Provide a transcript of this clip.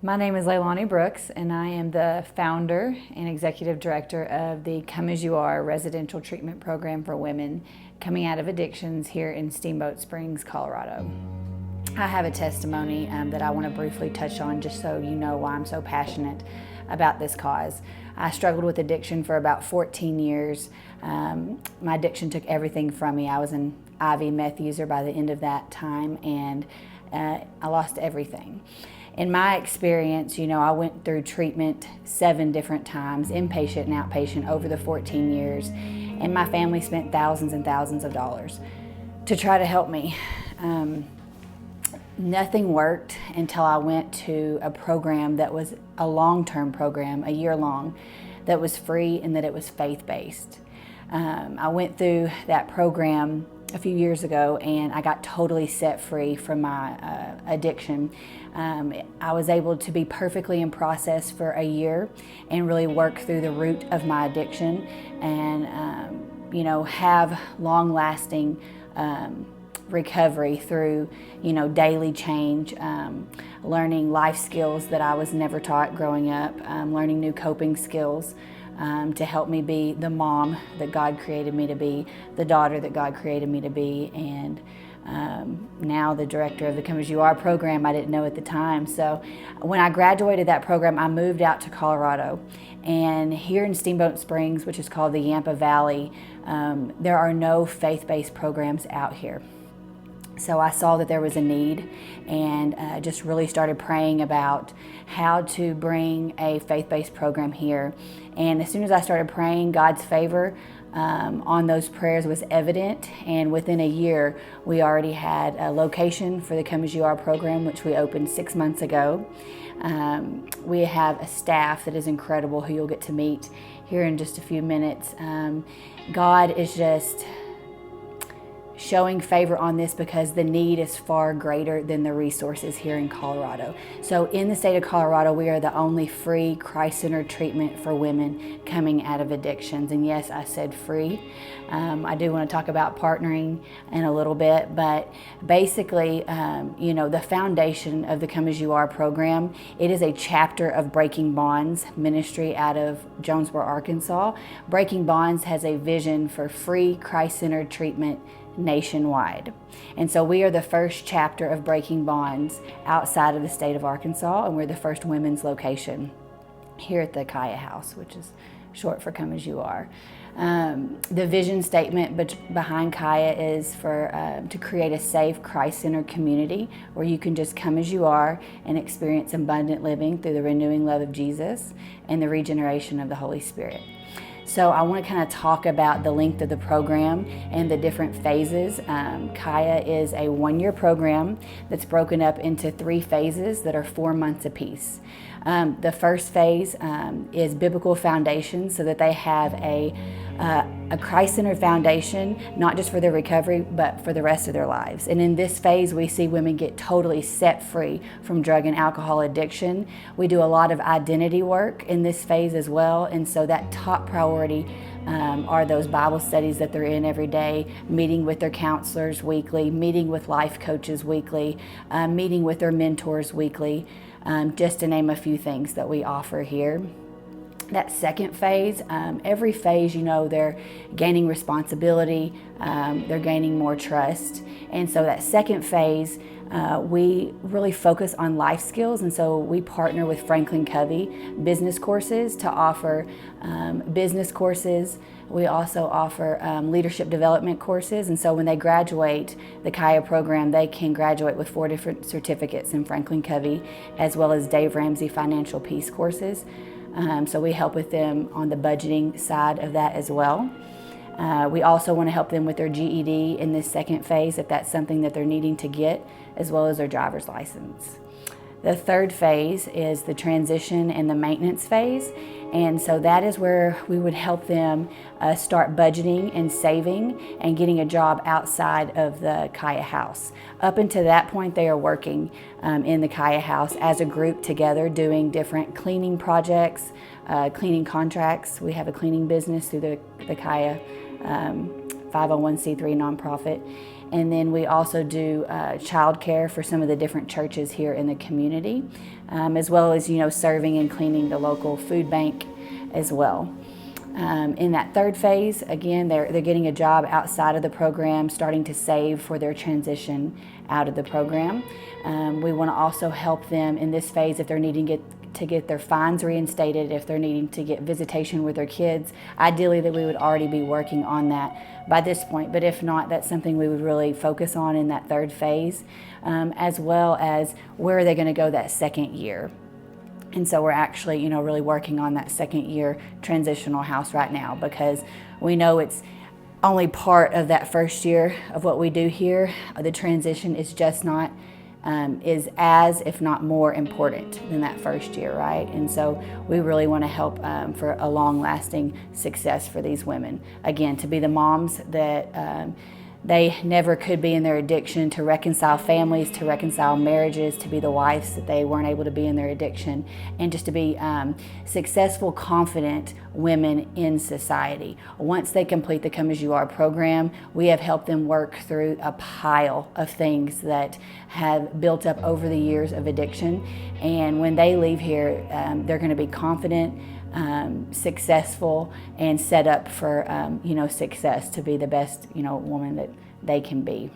My name is Leilani Brooks, and I am the founder and executive director of the Come As You Are residential treatment program for women coming out of addictions here in Steamboat Springs, Colorado. I have a testimony that I want to briefly touch on just so you know why I'm so passionate about this cause. I struggled with addiction for about 14 years. My addiction took everything from me. I was an IV meth user by the end of that time, and I lost everything. In my experience, I went through treatment 7 different times, inpatient and outpatient, over the 14 years, and my family spent thousands and thousands of dollars to try to help me. Nothing worked until I went to a program that was a long-term program, a year long, that was free and that it was faith-based. I went through that program a few years ago, and I got totally set free from my addiction. I was able to be perfectly in process for a year and really work through the root of my addiction and have long-lasting recovery through daily change, learning life skills that I was never taught growing up, learning new coping skills to help me be the mom that God created me to be, the daughter that God created me to be, and now the director of the Come As You Are program. I didn't know at the time. So when I graduated that program, I moved out to Colorado. And here in Steamboat Springs, which is called the Yampa Valley, there are no faith-based programs out here. So I saw that there was a need, and just really started praying about how to bring a faith-based program here. And as soon as I started praying, God's favor on those prayers was evident, and within a year we already had a location for the Come As You Are program, which we opened 6 months ago. We have a staff that is incredible, who you'll get to meet here in just a few minutes. God is just showing favor on this because the need is far greater than the resources here in Colorado. So in the state of Colorado, we are the only free Christ-centered treatment for women coming out of addictions. And yes, I said free. I do want to talk about partnering in a little bit, but basically, the foundation of the Come As You Are program, it is a chapter of Breaking Bonds ministry out of Jonesboro, Arkansas. Breaking Bonds has a vision for free Christ-centered treatment nationwide. And so we are the first chapter of Breaking Bonds outside of the state of Arkansas, and we're the first women's location here at the CAYA house, which is short for Come As You Are. The vision statement behind CAYA is to create a safe, Christ-centered community where you can just come as you are and experience abundant living through the renewing love of Jesus and the regeneration of the Holy Spirit. So I want to kind of talk about the length of the program and the different phases. CAYA is a 1-year program that's broken up into 3 phases that are 4 months apiece. The first phase is biblical foundation, so that they have a Christ-centered foundation, not just for their recovery, but for the rest of their lives. And in this phase, we see women get totally set free from drug and alcohol addiction. We do a lot of identity work in this phase as well, and so that top priority are those Bible studies that they're in every day, meeting with their counselors weekly, meeting with life coaches weekly, meeting with their mentors weekly, just to name a few things that we offer here. That second phase, every phase, they're gaining responsibility, they're gaining more trust. And so that second phase, we really focus on life skills, and so we partner with Franklin Covey business courses to offer business courses. We also offer leadership development courses, and so when they graduate the CAYA program, they can graduate with 4 different certificates in Franklin Covey, as well as Dave Ramsey financial peace courses. So we help with them on the budgeting side of that as well. We also want to help them with their GED in this second phase, if that's something that they're needing to get, as well as their driver's license. The third phase is the transition and the maintenance phase. And so that is where we would help them start budgeting and saving and getting a job outside of the CAYA house. Up until that point, they are working in the CAYA house as a group together, doing different cleaning projects, cleaning contracts. We have a cleaning business through the CAYA 501c3 nonprofit. And then we also do childcare for some of the different churches here in the community, as well as, serving and cleaning the local food bank as well. In that third phase, again, they're getting a job outside of the program, starting to save for their transition out of the program. We want to also help them in this phase if they're needing to get their fines reinstated, if they're needing to get visitation with their kids. Ideally, that we would already be working on that by this point, but if not, that's something we would really focus on in that third phase, as well as where are they going to go that second year. And so we're actually, really working on that second year transitional house right now, because we know it's only part of that first year of what we do here. The transition is just not, is as, if not more important than that first year, right? And so we really want to help for a long-lasting success for these women. Again, to be the moms that they never could be in their addiction, to reconcile families, to reconcile marriages, to be the wives that they weren't able to be in their addiction, and just to be successful, confident women in society. Once they complete the Come As You Are program, we have helped them work through a pile of things that have built up over the years of addiction. And when they leave here, they're going to be confident, successful, and set up for success, to be the best woman that they can be.